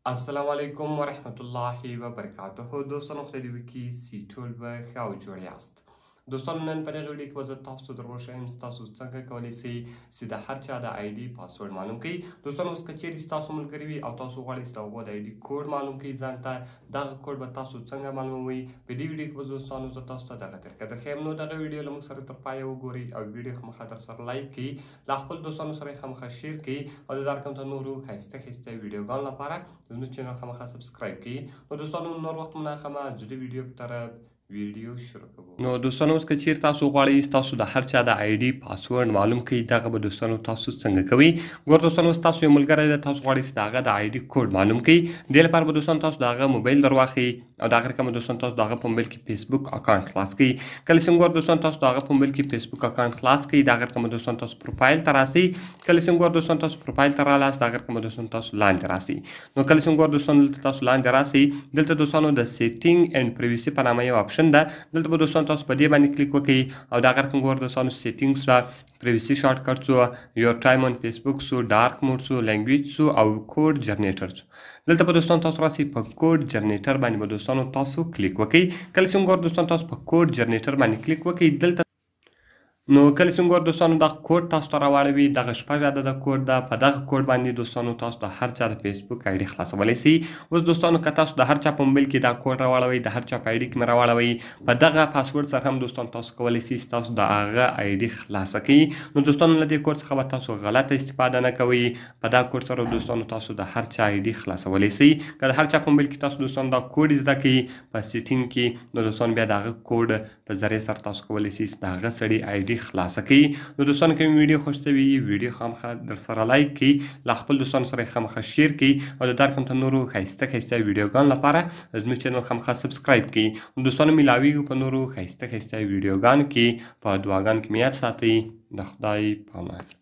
السلام علیکم ورحمت الله وبرکاته. دوستانو خدای دې وکړي چې ټول به ښه او جوړ یاست. دوستانو نن په دغه ویډیو کې به زه تاسو در وښیم تاسو څنګه کولی شئ چې د هر چا د آی ډي پاسورډ معلوم کړئ. دوستانو اوس که چیرې ستاسو ملګري وي او تاسو غواړئ چې د هغو د آی ډي کوډ معلوم کړئ ځان ته، دغه کوډ به تاسو څنګه معلوموئ په دې ویډیو کې به دوستانو زه تاسو ته دغه طریقه درښیم. نو دغه ویډیو له موږ سره تر پایه وګورئ او ویډیو خامخا در سره لایک کړئ، له خپل دوستانو سره یې خامخا شیر کړئ او د دا رقم ته نورو ښایسته ښایسته ویډیوګانو لپاره زموږ چینل خامخا سبسکرایب کړئ. نو دوستانو نور وخت مو نه اخلمه، ځو د ویډیو په طرف ویډیو شروع کوو. نو دوستانو اوس که چیرې تاسو غواړئ تاسو د هر چا د آی ډي پاسورډ معلوم کړئ، دغه به دوستانو تاسو څنګه کوئ. ګور دوستانو اوس تاسو یو ملګری دی، تاسو غواړئ چې د هغه د آی ډي کوډ معلوم کړئ. دې لپاره به دوستانو تاسو د هغه موبایل در واخلئ او د هغه رقم به دوستانو تاسو د هغه په موبایل کې فیسبوک اکاونټ خلاص کړئ. کله چې ګور دوستانو تاسو د هغه په موبایل کې فیسبوک اکاونټ خلاص کړئ، د هغه رقم به دوستانو تاسو پروفایل ته راسئ. کله چې ګور دوستانو تاسو پروفایل ته رالاست، د هغه رقم به دوستانو تاسو لاندې راسئ. نو کله چې ګور دوستانو دلته تاسو لاندې راسئ، دلته دوستانو د سیټینګ اینډ پریویسي په نامه یو اپشن ده، دلته به دوستانو تاسو په دې باندې کلیک وکړئ او د هغه رقم ګور دوستانو سیټینګز ته پریویسي شارټ کټ سو، یور ټایم آن فیسبوک سو، ډارک موډ سو، لینګویج سو او کوډ جنریټر سو. دلته به دوستانو تاسو راسئ، په کوډ جنریټر باندې به دوستانو تاسو کلیک وکړئ. کله چې ګور دوستانو تاسو په کوډ جنریټر باندې کلیک وکړئ، دلته نو کله چې ګور دوستانو دغه کوډ تاسو ته راواړوي، دغه 6 عدده کوډ ده، په دغه کوډ باندې دوستانو تاسو د هر چا د فیسبوک آی ډي خلاصولی شئ. اوس دوستانو که تاسو د هر چا په موبایل کې دا کوډ راواړوئ، د هر چا په آی ډي کې مې راواړوئ، په دغه پاسورډ سره هم دوستانو تاسو کولی شئ چې تاسو د هغه آی ډي خلاصه کړئ. نو دوستانو له دې کوډ څخه به تاسو غلطه استفاده نه کوئ، په دا کوډ سره دوستانو تاسو د هر چا آی ډي خلاصولی شئ. که د هر چا په موبایل کې تاسو دوستانو دا کوډ زده کړئ په سیټینګ کې، نو دوستانو بیا د هغه کوډ په ذریعې سره تاسو کولی شئ چې د هغه سړي آی ډي خلاصه کړئ. نو دوستانو که مې ویډیو خوښ شوي ویډیو خامخا در سره لایک کړئ، له خپل دوستانو سره یې خامخا شیر کړئ او د دا رقم ته نورو ښایسته ښایسته ویډیوګانو لپاره زموږ چینل خامخا سبسکرایب کړئ. دوستانو میلاویږو په نورو ښایسته ښایسته ویډیوګانو کې، په دعاګانو کې مې یاد ساتئ. د خدای په امان.